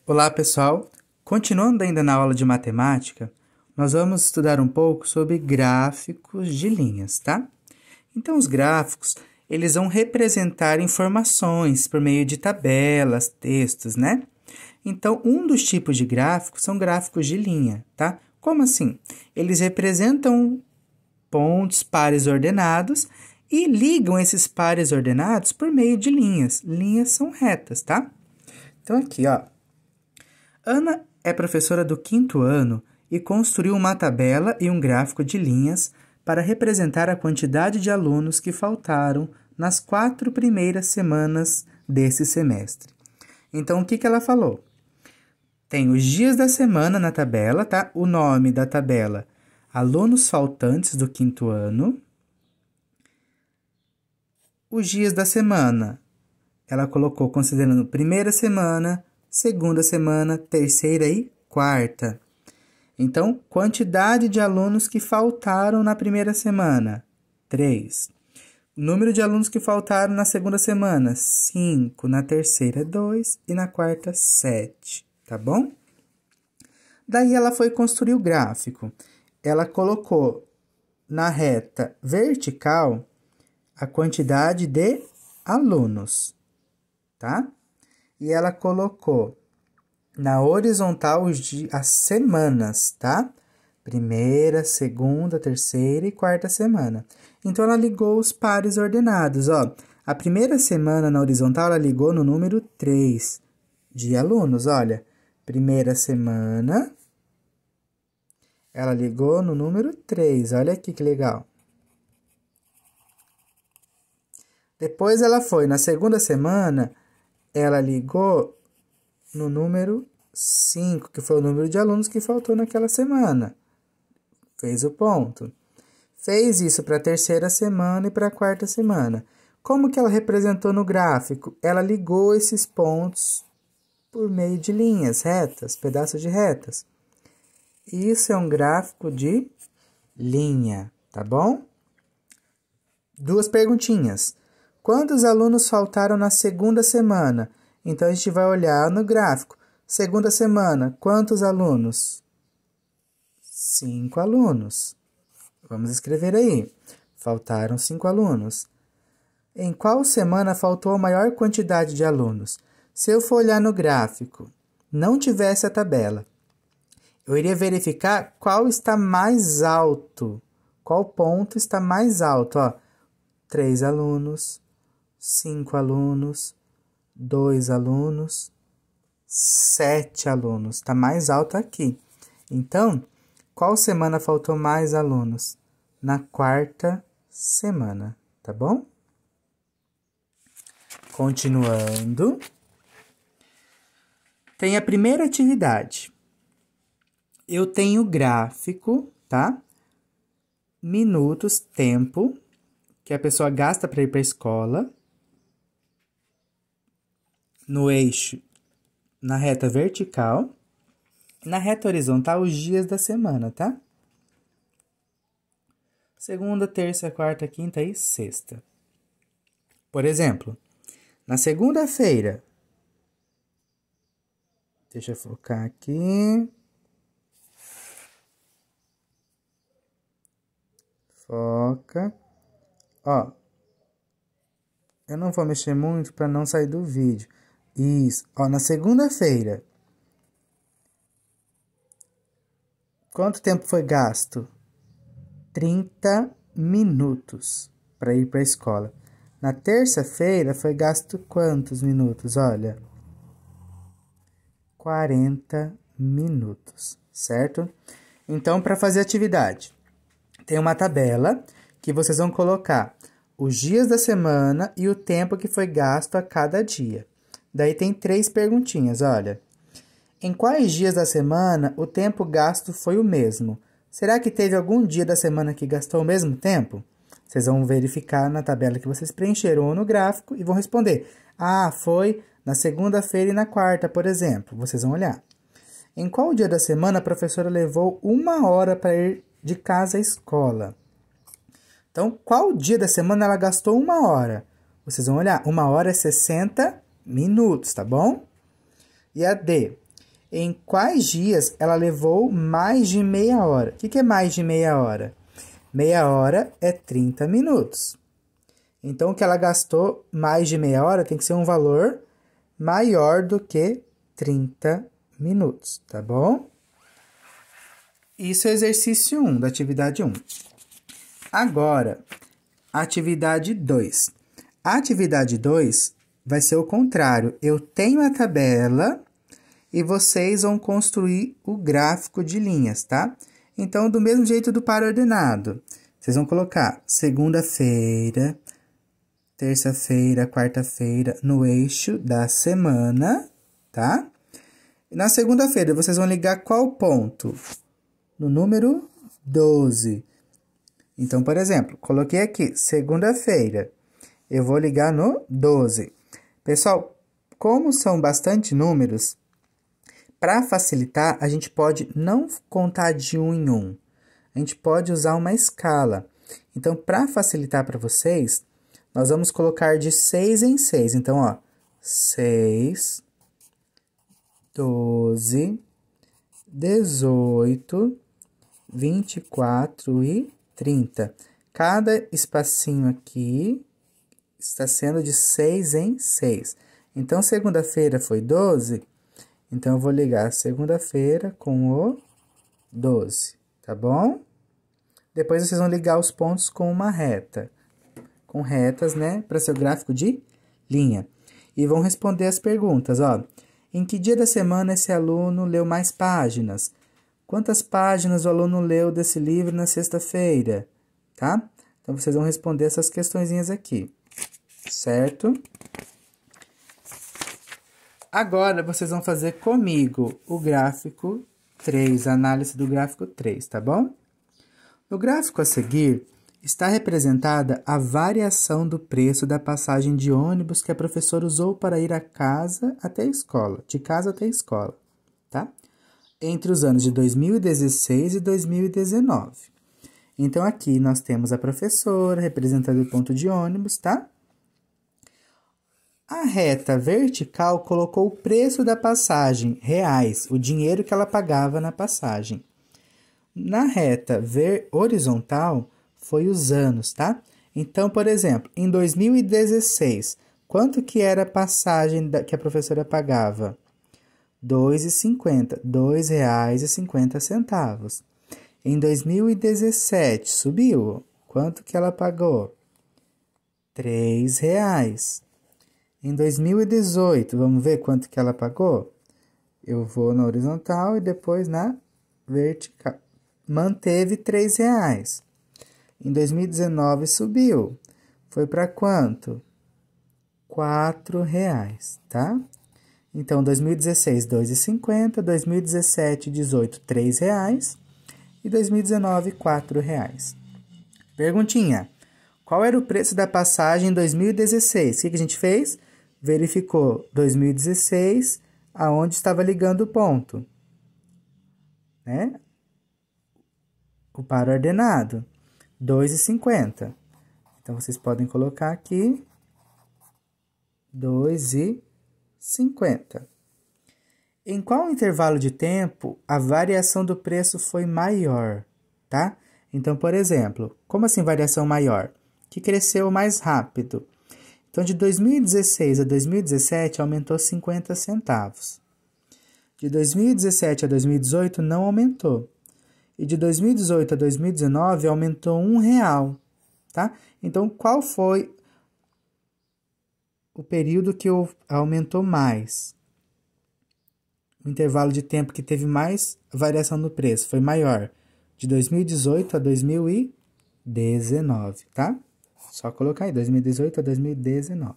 Olá, pessoal! Continuando ainda na aula de matemática, nós vamos estudar um pouco sobre gráficos de linhas, tá? Então, os gráficos, eles vão representar informações por meio de tabelas, textos, né? Então, um dos tipos de gráficos são gráficos de linha, tá? Como assim? Eles representam pontos, pares ordenados e ligam esses pares ordenados por meio de linhas. Linhas são retas, tá? Então, aqui, ó. Ana é professora do 5º ano e construiu uma tabela e um gráfico de linhas para representar a quantidade de alunos que faltaram nas 4 primeiras semanas desse semestre. Então, o que ela falou? Tem os dias da semana na tabela, tá? O nome da tabela, alunos faltantes do 5º ano. Os dias da semana, ela colocou considerando primeira semana, segunda semana, terceira e quarta. Então, quantidade de alunos que faltaram na primeira semana, 3. Número de alunos que faltaram na segunda semana, 5. Na terceira, 2. E na quarta, 7. Tá bom? Daí, ela foi construir o gráfico. Ela colocou na reta vertical a quantidade de alunos, tá? E ela colocou na horizontal as semanas, tá? Primeira, segunda, terceira e quarta semana. Então, ela ligou os pares ordenados, ó. A primeira semana na horizontal, ela ligou no número 3 de alunos, olha. Primeira semana, ela ligou no número 3, olha aqui que legal. Depois, ela foi na segunda semana, ela ligou no número 5, que foi o número de alunos que faltou naquela semana. Fez o ponto. Fez isso para a terceira semana e para a quarta semana. Como que ela representou no gráfico? Ela ligou esses pontos por meio de linhas retas, pedaços de retas. Isso é um gráfico de linha, tá bom? 2 perguntinhas. Quantos alunos faltaram na segunda semana? Então, a gente vai olhar no gráfico. Segunda semana, quantos alunos? 5 alunos. Vamos escrever aí. Faltaram 5 alunos. Em qual semana faltou a maior quantidade de alunos? Se eu for olhar no gráfico, não tivesse a tabela, eu iria verificar qual está mais alto. Qual ponto está mais alto? Ó, 3 alunos, 5 alunos, 2 alunos, 7 alunos. Está mais alto aqui. Então, qual semana faltou mais alunos? Na quarta semana, tá bom? Continuando. Tem a primeira atividade. Eu tenho gráfico, tá? Minutos, tempo, que a pessoa gasta para ir para a escola. No eixo, na reta vertical. Na reta horizontal, os dias da semana, tá? Segunda, terça, quarta, quinta e sexta. Por exemplo, na segunda-feira, deixa eu focar aqui. Foca. Ó, eu não vou mexer muito para não sair do vídeo. Isso. Ó, na segunda-feira, quanto tempo foi gasto? 30 minutos para ir para a escola. Na terça-feira foi gasto quantos minutos? Olha, 40 minutos, certo? Então, para fazer atividade, tem uma tabela que vocês vão colocar os dias da semana e o tempo que foi gasto a cada dia. Daí tem 3 perguntinhas, olha. Em quais dias da semana o tempo gasto foi o mesmo? Será que teve algum dia da semana que gastou o mesmo tempo? Vocês vão verificar na tabela que vocês preencheram ou no gráfico e vão responder. Ah, foi na segunda-feira e na quarta, por exemplo. Vocês vão olhar. Em qual dia da semana a professora levou 1 hora para ir de casa à escola? Então, qual dia da semana ela gastou 1 hora? Vocês vão olhar. 1 hora é 60 minutos, tá bom? E a D. em quais dias ela levou mais de meia hora. O que é mais de meia hora? Meia hora é 30 minutos. Então, o que ela gastou mais de meia hora tem que ser um valor maior do que 30 minutos, tá bom? Isso é o exercício 1 da atividade 1. Agora, atividade 2. A atividade 2 vai ser o contrário. Eu tenho a tabela e vocês vão construir o gráfico de linhas, tá? Então, do mesmo jeito do par ordenado, vocês vão colocar segunda-feira, terça-feira, quarta-feira no eixo da semana, tá? E na segunda-feira, vocês vão ligar qual ponto? No número 12. Então, por exemplo, coloquei aqui, segunda-feira, eu vou ligar no 12. Pessoal, como são bastante números, para facilitar, a gente pode não contar de um em um. A gente pode usar uma escala. Então, para facilitar para vocês, nós vamos colocar de 6 em 6. Então, ó, 6, 12, 18, 24 e 30. Cada espacinho aqui está sendo de 6 em 6. Então, segunda-feira foi 12. Então, eu vou ligar segunda-feira com o 12, tá bom? Depois, vocês vão ligar os pontos com uma reta. Com retas, né? Para seu gráfico de linha. E vão responder as perguntas, ó. Em que dia da semana esse aluno leu mais páginas? Quantas páginas o aluno leu desse livro na sexta-feira? Tá? Então, vocês vão responder essas questõezinhas aqui. Certo? Agora, vocês vão fazer comigo o gráfico 3, a análise do gráfico 3, tá bom? No gráfico a seguir, está representada a variação do preço da passagem de ônibus que a professora usou para ir a casa até a escola, de casa até a escola, tá? Entre os anos de 2016 e 2019. Então, aqui nós temos a professora representando o ponto de ônibus, tá? A reta vertical colocou o preço da passagem, reais, o dinheiro que ela pagava na passagem. Na reta horizontal, foi os anos, tá? Então, por exemplo, em 2016, quanto que era a passagem que a professora pagava? R$ 2,50, R$ 2,50. Em 2017, subiu. Quanto que ela pagou? R$ 3,00. Em 2018, vamos ver quanto que ela pagou? Eu vou na horizontal e depois na vertical. Manteve R$ 3,00. Em 2019 subiu. Foi para quanto? R$ 4,00, tá? Então, 2016, R$ 2,50. 2017 e 2018, R$ 3,00. E 2019, R$ 4,00. Perguntinha. Qual era o preço da passagem em 2016? O que a gente fez? Verificou 2016, aonde estava ligando o ponto, né? O par ordenado, R$ 2,50. Então, vocês podem colocar aqui R$ 2,50. Em qual intervalo de tempo a variação do preço foi maior, tá? Então, por exemplo, como assim variação maior? Que cresceu mais rápido. Então, de 2016 a 2017, aumentou 50 centavos. De 2017 a 2018, não aumentou. E de 2018 a 2019, aumentou R$ 1, tá? Então, qual foi o período que aumentou mais? O intervalo de tempo que teve mais variação no preço foi maior. De 2018 a 2019, tá? Só colocar aí, 2018 a 2019.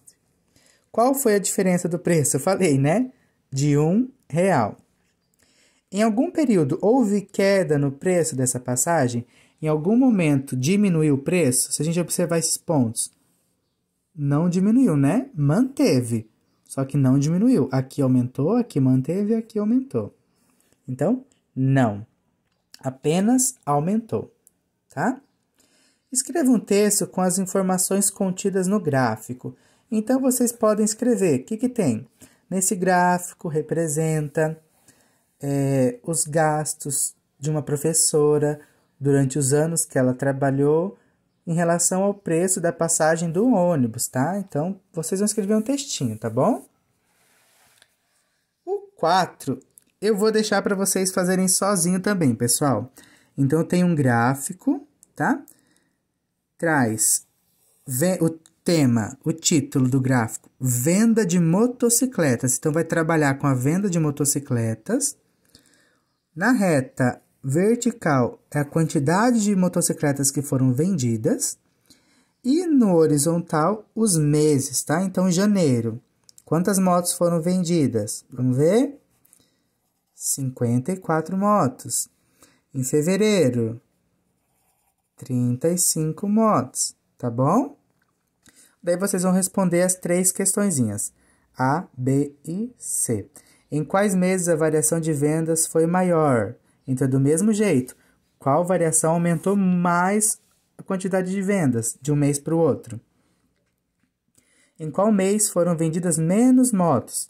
Qual foi a diferença do preço? Eu falei, né? De R$ 1. Em algum período houve queda no preço dessa passagem? Em algum momento diminuiu o preço? Se a gente observar esses pontos, não diminuiu, né? Manteve, só que não diminuiu. Aqui aumentou, aqui manteve, aqui aumentou. Então, não. Apenas aumentou, tá? Escreva um texto com as informações contidas no gráfico. Então, vocês podem escrever. O que tem? Nesse gráfico representa os gastos de uma professora durante os anos que ela trabalhou em relação ao preço da passagem do ônibus, tá? Então, vocês vão escrever um textinho, tá bom? O 4, eu vou deixar para vocês fazerem sozinho também, pessoal. Então, tem um gráfico, tá? Traz o tema, o título do gráfico, venda de motocicletas. Então, vai trabalhar com a venda de motocicletas. Na reta vertical é a quantidade de motocicletas que foram vendidas. E no horizontal, os meses, tá? Então, em janeiro, quantas motos foram vendidas? Vamos ver? 54 motos. Em fevereiro, 35 motos, tá bom? Daí vocês vão responder as 3 questõezinhas, A, B e C. Em quais meses a variação de vendas foi maior? Então, do mesmo jeito, qual variação aumentou mais a quantidade de vendas de um mês para o outro? Em qual mês foram vendidas menos motos?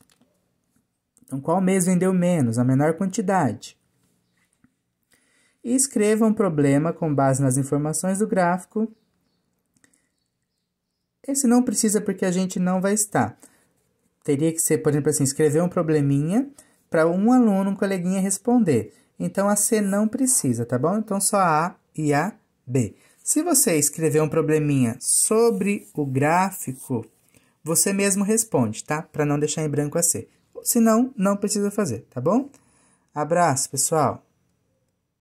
Então, qual mês vendeu menos, a menor quantidade? E escreva um problema com base nas informações do gráfico. Esse não precisa porque a gente não vai estar. Teria que ser, por exemplo, assim, escrever um probleminha para um aluno, um coleguinha responder. Então, a C não precisa, tá bom? Então, só a A e a B. Se você escrever um probleminha sobre o gráfico, você mesmo responde, tá? Para não deixar em branco a C. Se não, não precisa fazer, tá bom? Abraço, pessoal!